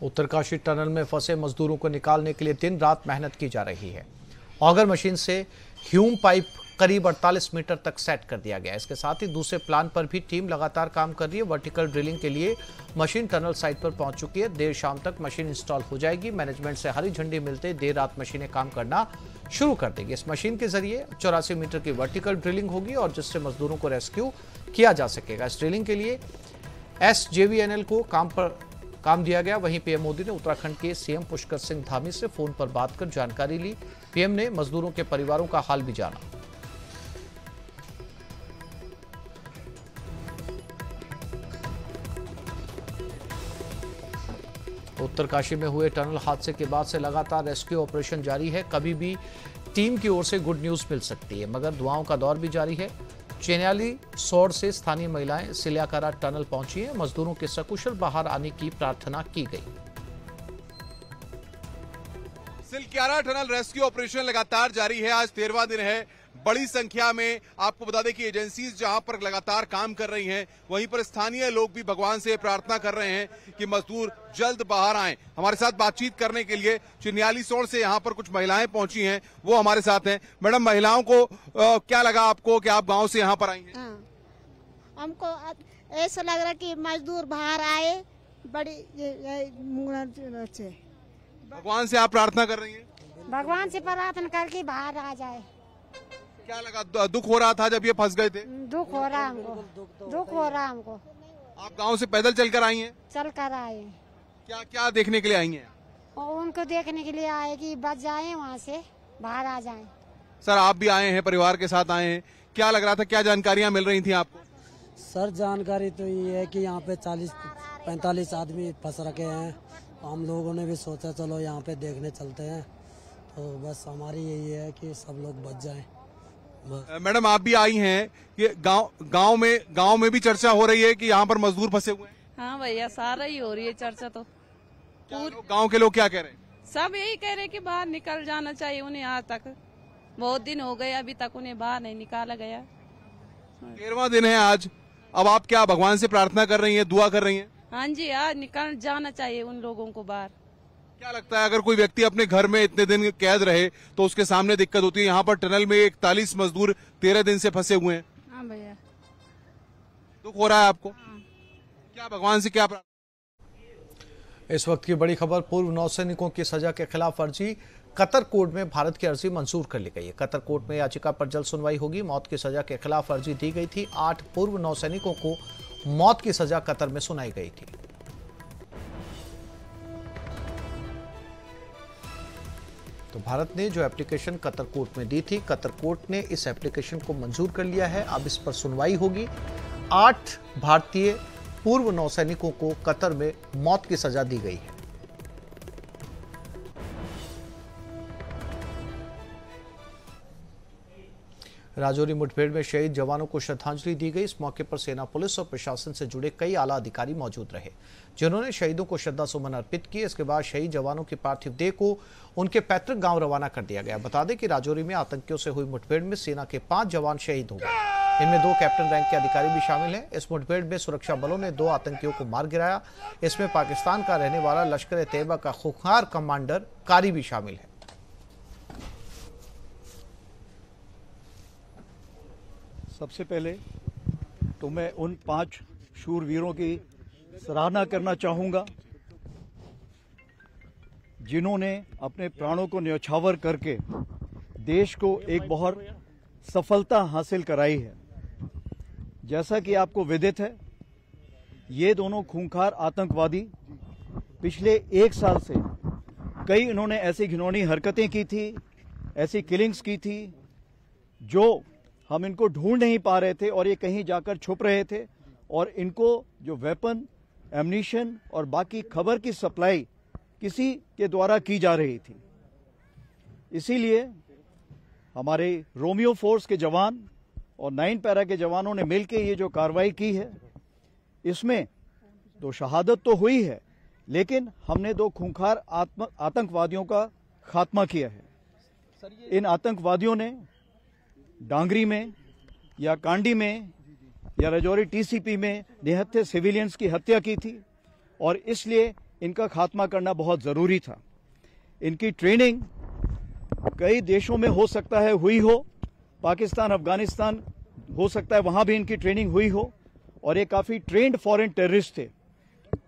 Uttarkashi tunnel में फंसे मजदूरों को निकालने के लिए दिन रात मेहनत की जा रही है। ऑगर मशीन से ह्यूम पाइप करीब 48 मीटर तक सेट कर दिया गया। इसके साथ ही दूसरे प्लान पर भी टीम लगातार काम कर रही है। वर्टिकल ड्रिलिंग के लिए मशीन टनल साइट पर पहुंच चुकी है। देर शाम तक मशीन इंस्टॉल हो जाएगी। मैनेजमेंट से हरी झंडी मिलते देर रात मशीनें काम करना शुरू कर देगी। इस मशीन के जरिए 84 मीटर की वर्टिकल ड्रिलिंग होगी और जिससे मजदूरों को रेस्क्यू किया जा सकेगा। इस ड्रिलिंग के लिए SJVNL को काम दिया गया। वहीं पीएम मोदी ने उत्तराखंड के सीएम पुष्कर सिंह धामी से फोन पर बात कर जानकारी ली। पीएम ने मजदूरों के परिवारों का हाल भी जाना। उत्तरकाशी में हुए टनल हादसे के बाद से लगातार रेस्क्यू ऑपरेशन जारी है। कभी भी टीम की ओर से गुड न्यूज मिल सकती है, मगर दुआओं का दौर भी जारी है। चेन्याली सौड़ से स्थानीय महिलाएं सिल्याकारा टनल पहुंची हैं। मजदूरों के सकुशल बाहर आने की प्रार्थना की गई। सिल्याकारा टनल रेस्क्यू ऑपरेशन लगातार जारी है। आज 13वां दिन है। बड़ी संख्या में आपको बता दें कि एजेंसीज जहां पर लगातार काम कर रही हैं, वहीं पर स्थानीय लोग भी भगवान से प्रार्थना कर रहे हैं कि मजदूर जल्द बाहर आएं। हमारे साथ बातचीत करने के लिए चेन्याली सौड़ से यहां पर कुछ महिलाएं पहुंची हैं, वो हमारे साथ हैं। मैडम, महिलाओं को क्या लगा आपको कि आप गांव से यहां पर आई हैं? हमको ऐसा लग रहा कि मजदूर बाहर आए। बड़ी भगवान से आप प्रार्थना कर रही हैं? भगवान से प्रार्थना करके बाहर आ जाए। क्या लगा, दुख हो रहा था जब ये फंस गए थे? दुख हो रहा हमको, दुख हो रहा हमको। आप गांव से पैदल चलकर आई हैं? चल कर आए। क्या क्या देखने के लिए आई हैं? और उनको देखने के लिए आए कि बच जाए, वहाँ से बाहर आ जाएं। सर, आप भी आए हैं, परिवार के साथ आए हैं, क्या लग रहा था, क्या जानकारियां मिल रही थी आपको? सर, जानकारी तो ये है कि यहाँ पे 40-45 आदमी फंस रखे हैं। हम लोगों ने भी सोचा चलो यहाँ पे देखने चलते हैं, तो बस हमारी यही है कि सब लोग बच जाएं। मैडम, आप भी आई हैं कि गांव में भी चर्चा हो रही है कि यहाँ पर मजदूर फंसे हुए हैं। हाँ भैया, सारा ही हो रही है चर्चा। तो गांव के लोग क्या कह रहे हैं? सब यही कह रहे हैं कि बाहर निकल जाना चाहिए उन्हें। आज तक बहुत दिन हो गए, अभी तक उन्हें बाहर नहीं निकाला गया। 13वां दिन है आज। अब आप क्या भगवान से प्रार्थना कर रही हैं, दुआ कर रही हैं? हाँ जी, आज निकल जाना चाहिए उन लोगों को बाहर। क्या लगता है, अगर कोई व्यक्ति अपने घर में इतने दिन कैद रहे तो उसके सामने दिक्कत होती है? यहाँ पर टनल में 41 मजदूर 13 दिन से फंसे हुए हैं। हाँ भैया, दुख हो रहा है आपको? हाँ। क्या भगवान से क्या प्रार्थना? इस वक्त की बड़ी खबर, पूर्व नौसैनिकों की सजा के खिलाफ अर्जी कतर कोर्ट में भारत की अर्जी मंजूर कर ली गई है। कतर कोर्ट में याचिका पर जल्द सुनवाई होगी। मौत की सजा के खिलाफ अर्जी दी गई थी। 8 पूर्व नौसैनिकों को मौत की सजा कतर में सुनाई गई थी। तो भारत ने जो एप्लीकेशन कतर कोर्ट में दी थी, कतर कोर्ट ने इस एप्लीकेशन को मंजूर कर लिया है। अब इस पर सुनवाई होगी। 8 भारतीय पूर्व नौसैनिकों को कतर में मौत की सजा दी गई है। राजौरी मुठभेड़ में शहीद जवानों को श्रद्धांजलि दी गई। इस मौके पर सेना, पुलिस और प्रशासन से जुड़े कई आला अधिकारी मौजूद रहे, जिन्होंने शहीदों को श्रद्धा सुमन अर्पित किए। इसके बाद शहीद जवानों की पार्थिव देह को उनके पैतृक गांव रवाना कर दिया गया। बता दें कि राजौरी में आतंकियों से हुई मुठभेड़ में सेना के 5 जवान शहीद हो गए। इनमें 2 कैप्टन रैंक के अधिकारी भी शामिल हैं। इस मुठभेड़ में सुरक्षा बलों ने 2 आतंकियों को मार गिराया। इसमें पाकिस्तान का रहने वाला लश्कर-ए-तैयबा का खूंखार कमांडर कारी भी शामिल है। सबसे पहले तो मैं उन 5 शूरवीरों की सराहना करना चाहूँगा जिन्होंने अपने प्राणों को न्यौछावर करके देश को एक बहुत सफलता हासिल कराई है। जैसा कि आपको विदित है, ये दोनों खूंखार आतंकवादी पिछले 1 साल से कई इन्होंने ऐसी घिनौनी हरकतें की थी, ऐसी किलिंग्स की थी, जो हम इनको ढूंढ नहीं पा रहे थे और ये कहीं जाकर छुप रहे थे। और इनको जो वेपन, एम्यूनिशन और बाकी खबर की सप्लाई किसी के द्वारा की जा रही थी। इसीलिए हमारे रोमियो फोर्स के जवान और 9 पैरा के जवानों ने मिलकर ये जो कार्रवाई की है, इसमें 2 शहादत तो हुई है, लेकिन हमने 2 खूंखार आतंकवादियों का खात्मा किया है। इन आतंकवादियों ने डांगरी में या कांडी में या राजौरी टीसीपी में निहत्थे सिविलियंस की हत्या की थी और इसलिए इनका खात्मा करना बहुत जरूरी था। इनकी ट्रेनिंग कई देशों में हो सकता है हुई हो, पाकिस्तान, अफगानिस्तान हो सकता है वहां भी इनकी ट्रेनिंग हुई हो, और ये काफी ट्रेंड फॉरेन टेररिस्ट थे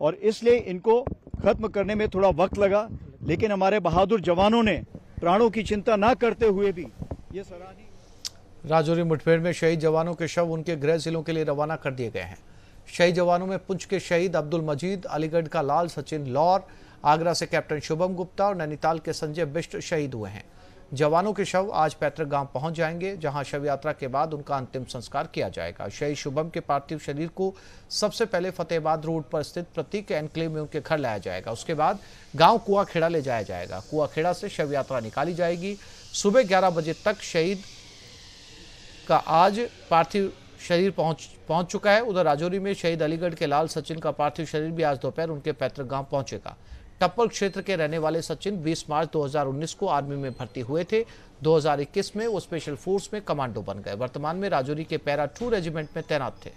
और इसलिए इनको खत्म करने में थोड़ा वक्त लगा, लेकिन हमारे बहादुर जवानों ने प्राणों की चिंता ना करते हुए भी ये सराहनीय। राजौरी मुठभेड़ में शहीद जवानों के शव उनके गृह जिलों के लिए रवाना कर दिए गए हैं। शहीद जवानों में पुंछ के शहीद अब्दुल मजीद, अलीगढ़ का लाल सचिन लौर, आगरा से कैप्टन शुभम गुप्ता और नैनीताल के संजय बिष्ट शहीद हुए हैं। जवानों के शव आज पैतृक गांव पहुंच जाएंगे, जहां शव यात्रा के बाद उनका अंतिम संस्कार किया जाएगा। शहीद शुभम के पार्थिव शरीर को सबसे पहले फतेहाबाद रोड पर स्थित प्रतीक एनक्लेव में उनके घर लाया जाएगा। उसके बाद गांव कुआखेड़ा ले जाया जाएगा। कुआखेड़ा से शव यात्रा निकाली जाएगी। सुबह 11 बजे तक शहीद का आज पार्थिव शरीर पहुंच चुका है। उधर राजौरी में शहीद अलीगढ़ के लाल सचिन का पार्थिव शरीर भी आज दोपहर उनके पैतृक गांव पहुंचेगा। टप्पल क्षेत्र के रहने वाले सचिन 20 मार्च 2019 को आर्मी में भर्ती हुए थे। 2021 में वो स्पेशल फोर्स में कमांडो बन गए। वर्तमान में राजौरी के पैरा 2 रेजिमेंट में तैनात थे।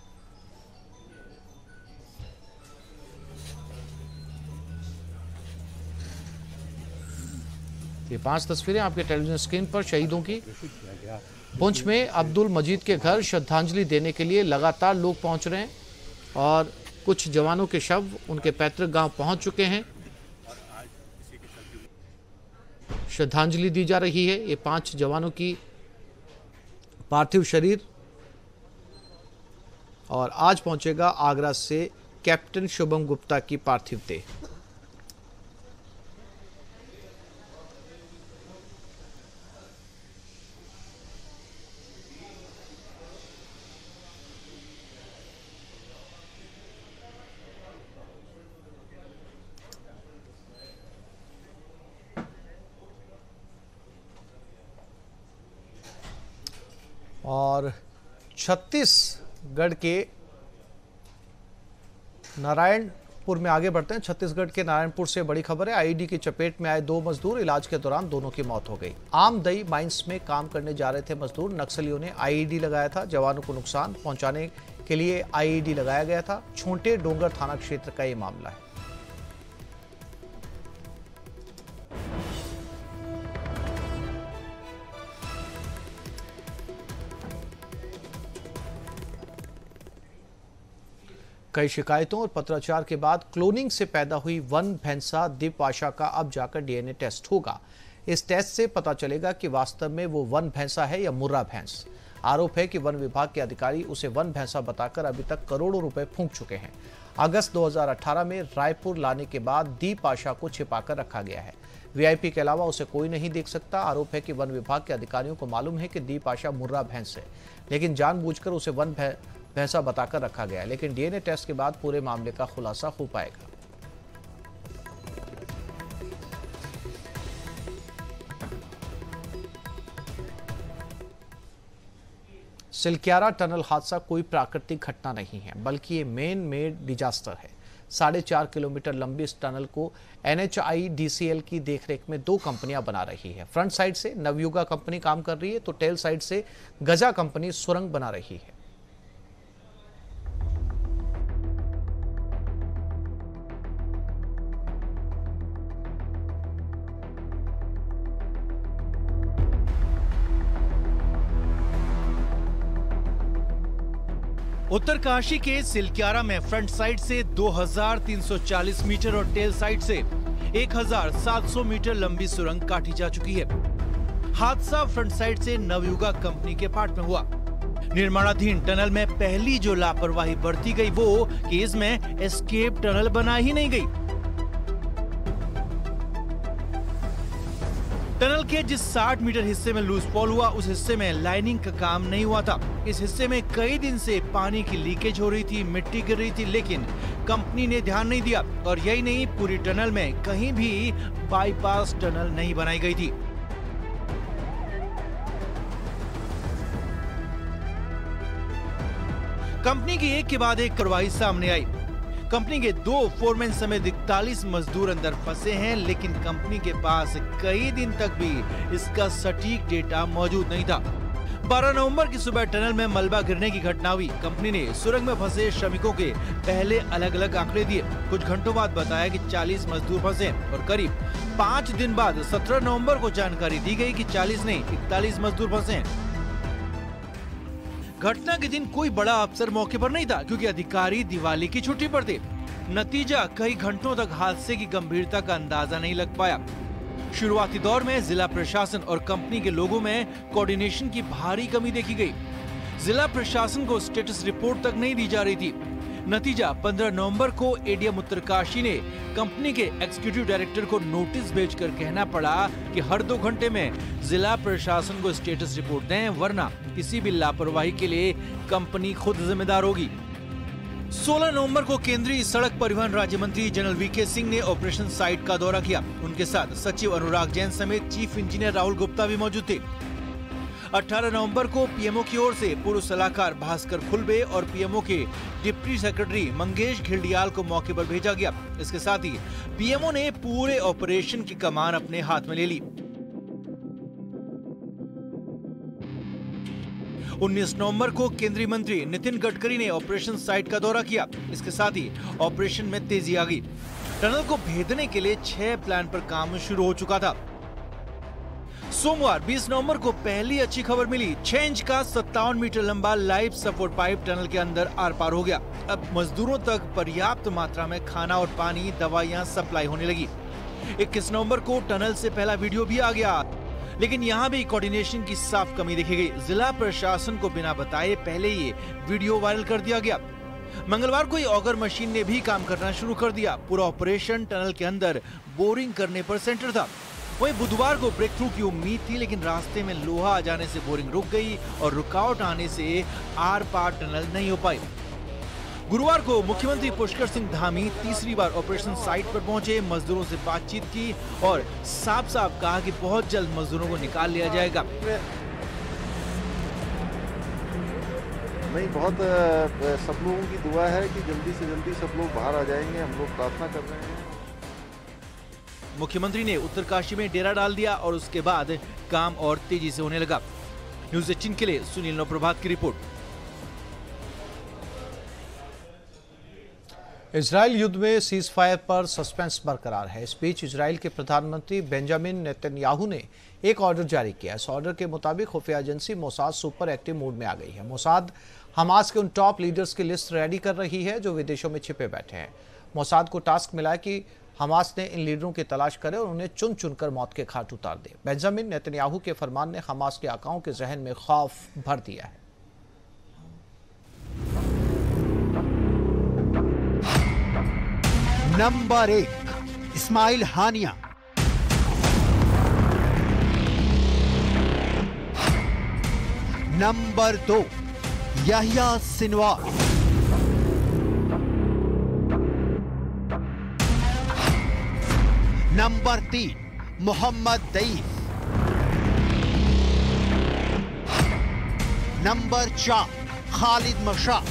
ये 5 तस्वीरें आपके टेलीविजन स्क्रीन पर शहीदों की। पुंछ में अब्दुल मजीद के घर श्रद्धांजलि देने के लिए लगातार लोग पहुंच रहे हैं और कुछ जवानों के शव उनके पैतृक गांव पहुंच चुके हैं। श्रद्धांजलि दी जा रही है। ये 5 जवानों की पार्थिव शरीर और आज पहुंचेगा आगरा से कैप्टन शुभम गुप्ता की पार्थिव देह। और छत्तीसगढ़ के नारायणपुर में आगे बढ़ते हैं। छत्तीसगढ़ के नारायणपुर से बड़ी खबर है। आईईडी की चपेट में आए 2 मजदूर, इलाज के दौरान दोनों की मौत हो गई। आमदई माइंस में काम करने जा रहे थे मजदूर। नक्सलियों ने आईईडी लगाया था। जवानों को नुकसान पहुंचाने के लिए आईईडी लगाया गया था। छोटे डोंगर थाना क्षेत्र का ये मामला है। कई शिकायतों और पत्राचार के बाद क्लोनिंग से पैदा हुई वन भैंसा दीप आशा का अब जाकर डीएनए टेस्ट होगा। इस टेस्ट से पता चलेगा कि वास्तव में वो वन भैंसा है या मुर्रा भैंस। आरोप है कि वन विभाग के अधिकारी उसे वन भैंसा बताकर अभी तक करोड़ों रुपए फूंक चुके हैं। अगस्त 2018 में रायपुर लाने के बाद दीप आशा को छिपाकर रखा गया है। वीआईपी के अलावा उसे कोई नहीं देख सकता। आरोप है कि वन विभाग के अधिकारियों को मालूम है कि दीप आशा मुर्रा भैंस है, लेकिन जानबूझकर उसे वन भैंसा बताकर रखा गया है। लेकिन डीएनए टेस्ट के बाद पूरे मामले का खुलासा हो पाएगा। सिलक्यारा टनल हादसा कोई प्राकृतिक घटना नहीं है, बल्कि ये मैन मेड डिजास्टर है। 4.5 किलोमीटर लंबी इस टनल को NHIDCL की देखरेख में 2 कंपनियां बना रही है। फ्रंट साइड से नवयुगा कंपनी काम कर रही है, तो टेल साइड से गजा कंपनी सुरंग बना रही है। उत्तरकाशी के सिलक्यारा में फ्रंट साइड से 2340 मीटर और टेल साइड से 1700 मीटर लंबी सुरंग काटी जा चुकी है। हादसा फ्रंट साइड से नवयुगा कंपनी के पार्ट में हुआ। निर्माणाधीन टनल में पहली जो लापरवाही बरती गई वो कि इसमें एस्केप टनल बना ही नहीं गई। टनल के जिस 60 मीटर हिस्से में लूज फॉल हुआ, उस हिस्से में लाइनिंग का काम नहीं हुआ था। इस हिस्से में कई दिन से पानी की लीकेज हो रही थी, मिट्टी गिर रही थी, लेकिन कंपनी ने ध्यान नहीं दिया। और यही नहीं, पूरी टनल में कहीं भी बाईपास टनल नहीं बनाई गई थी। कंपनी की एक के बाद एक कार्रवाई सामने आई। कंपनी के 2 फोरमैन समेत 41 मजदूर अंदर फंसे हैं, लेकिन कंपनी के पास कई दिन तक भी इसका सटीक डेटा मौजूद नहीं था। 12 नवंबर की सुबह टनल में मलबा गिरने की घटना हुई। कंपनी ने सुरंग में फंसे श्रमिकों के पहले अलग अलग आंकड़े दिए। कुछ घंटों बाद बताया कि 40 मजदूर फंसे और करीब 5 दिन बाद 17 नवंबर को जानकारी दी गई कि 40 नहीं 41 मजदूर फंसे हैं। घटना के दिन कोई बड़ा अफसर मौके पर नहीं था क्योंकि अधिकारी दिवाली की छुट्टी पर थे। नतीजा कई घंटों तक हादसे की गंभीरता का अंदाजा नहीं लग पाया। शुरुआती दौर में जिला प्रशासन और कंपनी के लोगों में कोऑर्डिनेशन की भारी कमी देखी गई। जिला प्रशासन को स्टेटस रिपोर्ट तक नहीं दी जा रही थी। नतीजा 15 नवंबर को एडीएम उत्तरकाशी ने कंपनी के एग्जीक्यूटिव डायरेक्टर को नोटिस भेजकर कहना पड़ा कि हर 2 घंटे में जिला प्रशासन को स्टेटस रिपोर्ट दें, वरना किसी भी लापरवाही के लिए कंपनी खुद जिम्मेदार होगी। 16 नवंबर को केंद्रीय सड़क परिवहन राज्य मंत्री जनरल वीके सिंह ने ऑपरेशन साइट का दौरा किया। उनके साथ सचिव अनुराग जैन समेत चीफ इंजीनियर राहुल गुप्ता भी मौजूद थे। 18 नवंबर को पीएमओ की ओर से पूर्व सलाहकार भास्कर खुलबे और पीएमओ के डिप्टी सेक्रेटरी मंगेश घिल्डियाल को मौके पर भेजा गया। इसके साथ ही पीएमओ ने पूरे ऑपरेशन की कमान अपने हाथ में ले ली। 19 नवंबर को केंद्रीय मंत्री नितिन गडकरी ने ऑपरेशन साइट का दौरा किया। इसके साथ ही ऑपरेशन में तेजी आ गई। टनल को भेदने के लिए 6 प्लान पर काम शुरू हो चुका था। सोमवार 20 नवंबर को पहली अच्छी खबर मिली। 6 इंच का 57 मीटर लंबा लाइफ सपोर्ट पाइप टनल के अंदर आर पार हो गया। अब मजदूरों तक पर्याप्त मात्रा में खाना और पानी, दवाइयां सप्लाई होने लगी। 21 नवंबर को टनल से पहला वीडियो भी आ गया, लेकिन यहाँ भी कोऑर्डिनेशन की साफ कमी देखी गई। जिला प्रशासन को बिना बताए पहले ये वीडियो वायरल कर दिया गया। मंगलवार को ऑगर मशीन ने भी काम करना शुरू कर दिया। पूरा ऑपरेशन टनल के अंदर बोरिंग करने पर सेंटर था। वहीं बुधवार को ब्रेक थ्रू की उम्मीद थी, लेकिन रास्ते में लोहा आ जाने से बोरिंग रुक गई और रुकावट आने से आर पार टनल नहीं हो पाई। गुरुवार को मुख्यमंत्री पुष्कर सिंह धामी तीसरी बार ऑपरेशन साइट पर पहुंचे, मजदूरों से बातचीत की और साफ साफ कहा कि बहुत जल्द मजदूरों को निकाल लिया जाएगा। नहीं, बहुत सब लोगों की दुआ है कि जल्दी से जल्दी सब लोग बाहर आ जाएंगे। हम लोग प्रार्थना कर रहे हैं। मुख्यमंत्री ने उत्तरकाशी में डेरा डाल दिया और उसके बाद काम और तेजी से होने लगा। न्यूज़ 18 के लिए सुनील नवप्रभात की रिपोर्ट। इजराइल युद्ध में सीज फायर पर सस्पेंस बरकरार है। इस बीच इजराइल के प्रधानमंत्री बेंजामिन नेतन्याहू ने एक ऑर्डर जारी किया। इस ऑर्डर के मुताबिक खुफिया agency Mossad super active mode में आ गई है। मोसाद हमास के उन टॉप लीडर्स की लिस्ट रेडी कर रही है जो विदेशों में छिपे बैठे हैं। मोसाद को टास्क मिला है कि हमास ने इन लीडरों की तलाश करे और उन्हें चुन चुनकर मौत के घाट उतार दे। बेंजामिन नेतन्याहू के फरमान ने हमास के आकाओं के जहन में खौफ भर दिया है। Number 1 Ismail Haniyeh, number 2 Yahya Sinwar, number 3 Mohammed Deif, number 4 Khalid Mashal,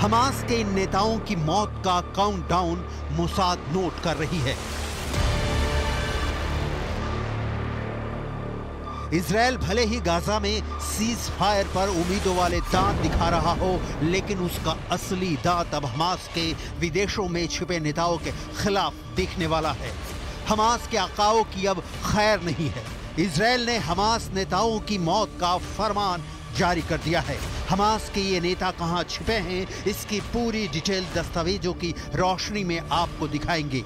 Hamas के इन नेताओं की मौत का काउंटडाउन मोसाद नोट कर रही है। इजरायल भले ही गाजा में सीज फायर पर उम्मीदों वाले दांत दिखा रहा हो, लेकिन उसका असली दांत अब हमास के विदेशों में छिपे नेताओं के खिलाफ दिखने वाला है। हमास के आकाओं की अब खैर नहीं है। इजरायल ने हमास नेताओं की मौत का फरमान जारी कर दिया है। हमास के ये नेता कहां छिपे हैं, इसकी पूरी डिटेल दस्तावेजों की रोशनी में आपको दिखाएंगे।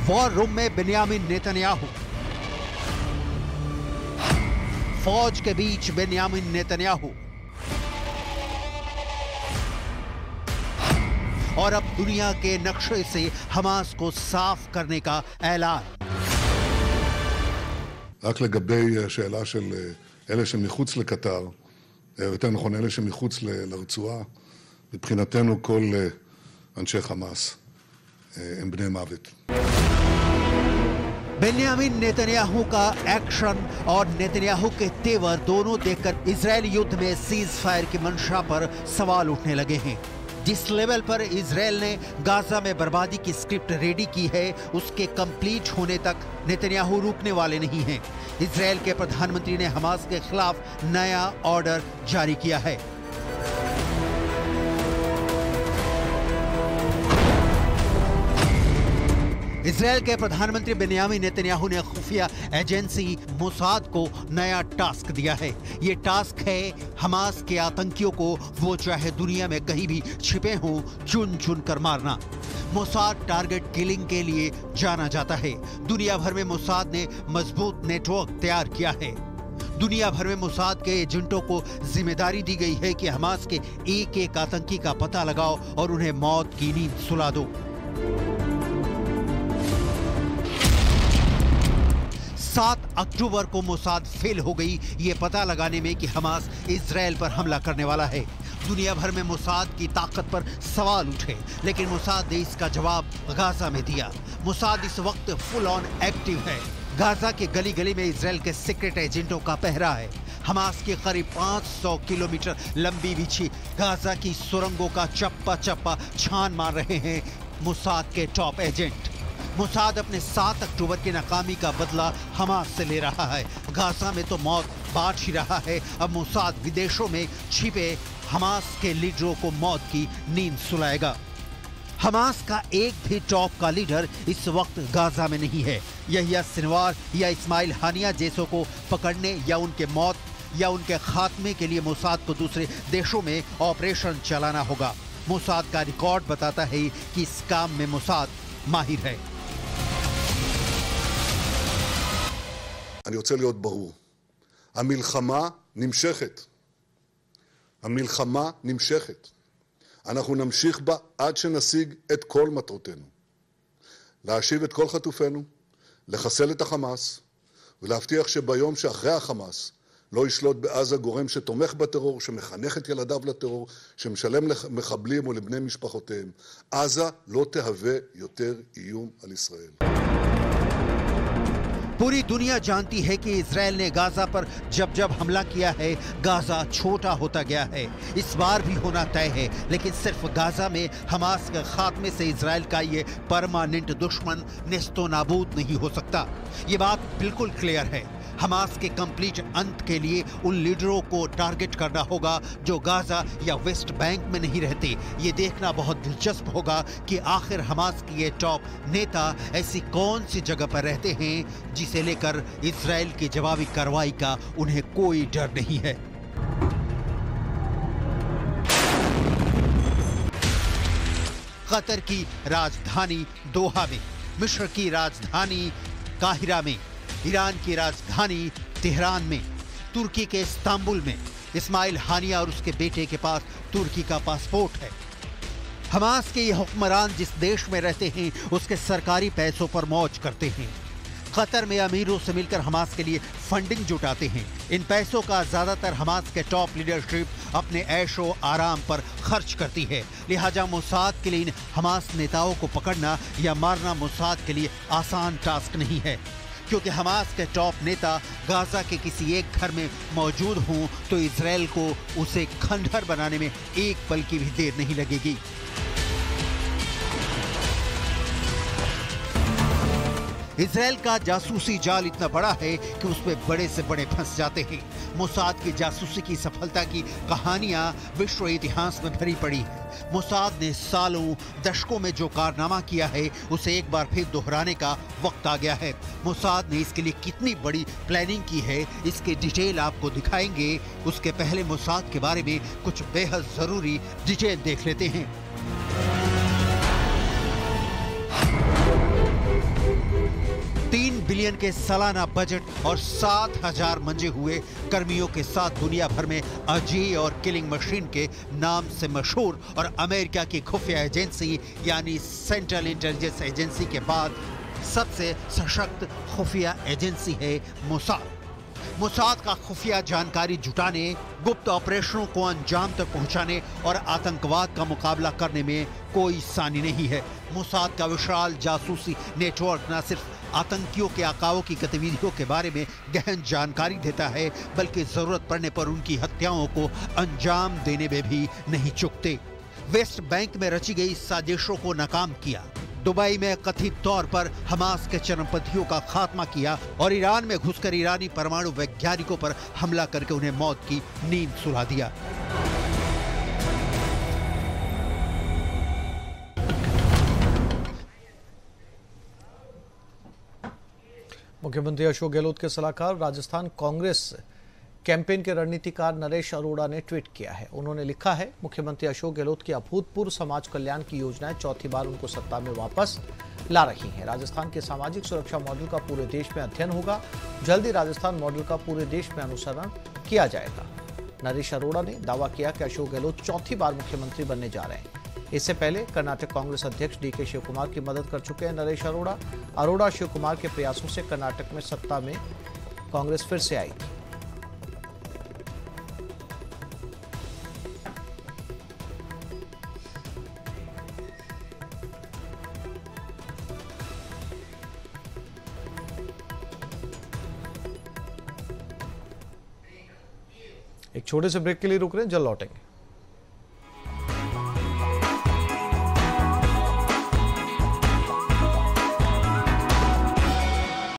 वॉर रूम में बेन्यामिन नेतन्याहू, फौज के बीच बेन्यामिन नेतन्याहू, और अब दुनिया के नक्शे से हमास को साफ करने का ऐलान। רק לגבי השאלה של אלה שמחוץ לקטר, יותר נכון אלה שמחוץ לרצועה, מבחינתנו כל אנשי חמאס הם בני מוות. बेन्यामिन नेतन्याहू का एक्शन और नेतन्याहू के तेवर दोनों देखकर इजरायली युद्ध में सीज फायर की मंशा पर सवाल उठने लगे हैं। जिस लेवल पर इजराइल ने गाजा में बर्बादी की स्क्रिप्ट रेडी की है, उसके कंप्लीट होने तक नेतन्याहू रुकने वाले नहीं हैं। इजराइल के प्रधानमंत्री ने हमास के खिलाफ नया ऑर्डर जारी किया है। इजराइल के प्रधानमंत्री बेन्यामिन नेतन्याहू ने खुफिया एजेंसी मोसाद को नया टास्क दिया है। ये टास्क है हमास के आतंकियों को, वो चाहे दुनिया में कहीं भी छिपे हों, चुन चुन कर मारना। मोसाद टारगेट किलिंग के लिए जाना जाता है। दुनिया भर में मोसाद ने मजबूत नेटवर्क तैयार किया है। दुनिया भर में मोसाद के एजेंटों को जिम्मेदारी दी गई है कि हमास के एक एक आतंकी का पता लगाओ और उन्हें मौत की नींद सुला दो। 7 अक्टूबर को मोसाद फेल हो गई ये पता लगाने में कि हमास इजराइल पर हमला करने वाला है। दुनिया भर में मोसाद की ताकत पर सवाल उठे, लेकिन मोसाद ने इसका जवाब गाजा में दिया। मोसाद इस वक्त फुल ऑन एक्टिव है। गाजा के गली गली में इजराइल के सीक्रेट एजेंटों का पहरा है। हमास की करीब 500 किलोमीटर लंबी बिछी गाजा की सुरंगों का चप्पा चप्पा छान मार रहे हैं मोसाद के टॉप एजेंट। मोसाद अपने 7 अक्टूबर की नाकामी का बदला हमास से ले रहा है। गाजा में तो मौत बांट ही रहा है। अब मोसाद विदेशों में छिपे हमास के लीडरों को मौत की नींद सुलाएगा। हमास का एक भी टॉप का लीडर इस वक्त गाजा में नहीं है। यहिया सिनवार या इस्माइल हानिया जैसों को पकड़ने या उनके मौत या उनके खात्मे के लिए मोसाद को दूसरे देशों में ऑपरेशन चलाना होगा। मोसाद का रिकॉर्ड बताता है कि इस काम में मोसाद माहिर है। אני רוצה להיות ברור. המלחמה נמשכת. המלחמה נמשכת. אנחנו נמשיך בה עד שנשיג את כל מטרותינו. להשיב את כל חטופינו, לחסל את החמאס, ולהבטיח שביום שאחרי החמאס לא ישלוט בעזה גורם שתומך בטרור, שמחנך את ילדיו לטרור, שמשלם למחבלים או לבני משפחותיהם. עזה לא תהווה יותר איום על ישראל. पूरी दुनिया जानती है कि इजराइल ने गाजा पर जब जब हमला किया है, गाजा छोटा होता गया है। इस बार भी होना तय है, लेकिन सिर्फ गाजा में हमास के खात्मे से इजराइल का ये परमानेंट दुश्मन नेस्तो नाबूद नहीं हो सकता। ये बात बिल्कुल क्लियर है। हमास के कंप्लीट अंत के लिए उन लीडरों को टारगेट करना होगा जो गाजा या वेस्ट बैंक में नहीं रहते। ये देखना बहुत दिलचस्प होगा कि आखिर हमास के ये टॉप नेता ऐसी कौन सी जगह पर रहते हैं जिसे लेकर इजराइल की जवाबी कार्रवाई का उन्हें कोई डर नहीं है। कतर की राजधानी दोहा में, मिस्र की राजधानी काहिरा में, ईरान की राजधानी तेहरान में, तुर्की के इस्तांबुल में इस्माइल हानिया और उसके बेटे के पास तुर्की का पासपोर्ट है। हमास के ये हुक्मरान जिस देश में रहते हैं उसके सरकारी पैसों पर मौज करते हैं। कतर में अमीरों से मिलकर हमास के लिए फंडिंग जुटाते हैं। इन पैसों का ज्यादातर हमास के टॉप लीडरशिप अपने ऐशो आराम पर खर्च करती है। लिहाजा मोसाद के लिए इन हमास नेताओं को पकड़ना या मारना मोसाद के लिए आसान टास्क नहीं है, क्योंकि हमास के टॉप नेता गाजा के किसी एक घर में मौजूद हों तो इजराइल को उसे खंडहर बनाने में एक पल की भी देर नहीं लगेगी। इजराइल का जासूसी जाल इतना बड़ा है कि उसमें बड़े से बड़े फंस जाते हैं। मोसाद की जासूसी की सफलता की कहानियां विश्व इतिहास में भरी पड़ी है। मोसाद ने सालों दशकों में जो कारनामा किया है उसे एक बार फिर दोहराने का वक्त आ गया है। मोसाद ने इसके लिए कितनी बड़ी प्लानिंग की है इसके डिटेल आपको दिखाएंगे। उसके पहले मोसाद के बारे में कुछ बेहद जरूरी डिटेल देख लेते हैं। 3 बिलियन के सालाना बजट और 7,000 मंजे हुए कर्मियों के साथ दुनिया भर में अजय और किलिंग मशीन के नाम से मशहूर और अमेरिका की खुफिया एजेंसी यानी सेंट्रल इंटेलिजेंस एजेंसी के बाद सबसे सशक्त खुफिया एजेंसी है मोसाद। मोसाद का खुफिया जानकारी जुटाने, गुप्त ऑपरेशनों को अंजाम तक पहुंचाने और आतंकवाद का मुकाबला करने में कोई सानी नहीं है। मोसाद का विशाल जासूसी नेटवर्क न सिर्फ आतंकियों के आकाओं की गतिविधियों के बारे में गहन जानकारी देता है, बल्कि जरूरत पड़ने पर उनकी हत्याओं को अंजाम देने में भी नहीं चूकते। वेस्ट बैंक में रची गई साजिशों को नाकाम किया, दुबई में कथित तौर पर हमास के चरमपंथियों का खात्मा किया और ईरान में घुसकर ईरानी परमाणु वैज्ञानिकों पर हमला करके उन्हें मौत की नींद सुला दिया। मुख्यमंत्री अशोक गहलोत के सलाहकार राजस्थान कांग्रेस कैंपेन के रणनीतिकार नरेश अरोड़ा ने ट्वीट किया है। उन्होंने लिखा है, मुख्यमंत्री अशोक गहलोत की अभूतपूर्व समाज कल्याण की योजनाएं चौथी बार उनको सत्ता में वापस ला रही हैं। राजस्थान के सामाजिक सुरक्षा मॉडल का पूरे देश में अध्ययन होगा। जल्दी राजस्थान मॉडल का पूरे देश में अनुसरण किया जाएगा। नरेश अरोड़ा ने दावा किया कि अशोक गहलोत चौथी बार मुख्यमंत्री बनने जा रहे हैं। इससे पहले कर्नाटक कांग्रेस अध्यक्ष डीके शिव कुमार की मदद कर चुके हैं नरेश अरोड़ा शिव कुमार के प्रयासों से कर्नाटक में सत्ता में कांग्रेस फिर से आई थी। एक छोटे से ब्रेक के लिए रुक रहे हैं, जल्द लौटेंगे।